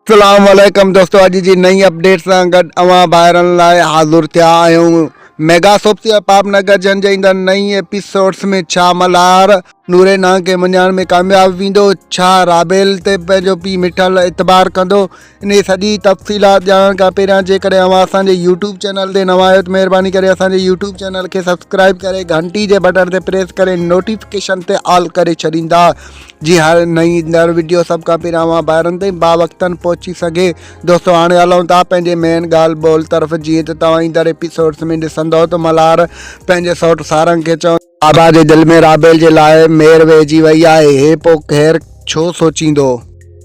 अस्सलाम वालेकुम दोस्तों, अॼु जी नई अपडेट सां गॾु अवां ॿाहिरनि लाइ हाज़ुर थिया आहियूं। मेगा सोप से पापनगर जन जे ईंदड़ नई एपिसोड्स में छा मल्हार नूरे नांग खे मञाइण में कामयाब वेंदो, छा राबेल ते पंहिंजो पीउ मिठल इतबार कंदो, इन सॼी तफ़सीलात ॼाणण खां पहिरियां जेकॾहिं अवां असांजे यूट्यूब चैनल ते नवां आहियो त महिरबानी करे असांजे यूट्यूब चैनल खे सब्सक्राइब करे घंटी जे बटन ते प्रेस करे नोटिफिकेशन ते ऑल करे छॾींदा, जी हर नई ईंदड़ वीडियो सभ खां पहिरियां अवां ॿाहिरनि ताईं बावक़्तनि पहुची सघे। दोस्तों हाणे हलूं था पंहिंजे मेन ॻाल्हि ॿोल तरफ़। जीअं त तव्हां ईंदड़ एपिसोड्स में ॾिसंदव त मल्हार पंहिंजे सौट सारंग खे चवंदो बाबा जे दिलि में राबेल जे लाइ मेर वेहिजी वई आहे, हे पोइ ख़ैर छो सोचींदो,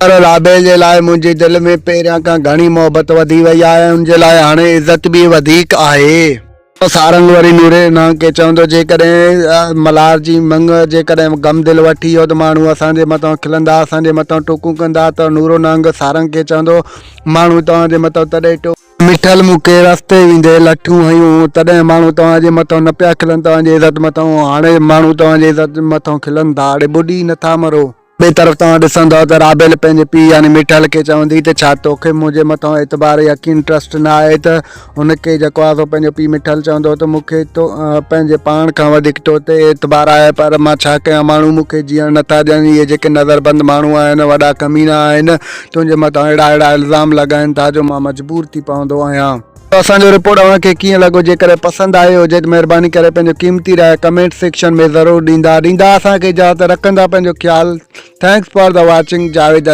पर राबेल जे लाइ मुंहिंजे दिलि में पहिरियां खां घणी मोहबत वधी वई आहे, हुनजे लाइ हाणे इज़त बि वधीक आहे। सारंग वरी नूरे नांग खे चवंदो, जेकॾहिं मल्हार जी मंग जेकॾहिं गम दिलि वठी वियो त माण्हू असांजे मथां खिलंदा, असांजे मथां टोकूं कंदा, त नूरो नांग सारंग खे चवंदो माण्हू तव्हांजे मथां तॾहिं टोक मिठल मूंखे रस्ते वेंदे लठूं हयूं तॾहिं माण्हू तव्हांजे मथां न पिया खिलनि, तव्हांजे इज़त मथां, हाणे माण्हू तव्हांजे इज़त मथां खिलनि था, हाणे ॿुॾी नथा मरो। ॿिए तरफ़ तव्हां ॾिसंदव त राबेल पंहिंजे पीउ यानी मिठल खे चवंदी त छा तोखे मुंहिंजे मथां एतबार यकीन ट्रस्ट न आहे, त हुनखे जेको आहे सो पंहिंजो पीउ मिठल चवंदो त मूंखे तो पंहिंजे पाण खां वधीक तो ते एतबार आहे, पर मां छा कयां, माण्हू मूंखे जीअण नथा ॾियनि, इहे जेके नज़रबंद माण्हू आहिनि, वॾा कमीना आहिनि, तुंहिंजे मथां अहिड़ा इल्ज़ाम लॻाइनि था जो मां मजबूर थी पवंदो आहियां। असांजो रिपोर्ट अव्हांखे कीअं लॻो, जेकॾहिं पसंदि आयो हुजे त महिरबानी करे पंहिंजो कीमती राय कमेंट सेक्शन में ज़रूरु ॾींदा असांखे इजाज़त, रखंदा पंहिंजो ख़्यालु। Thanks for the watching. Javed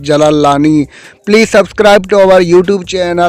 Jalalani. Please subscribe to our YouTube channel.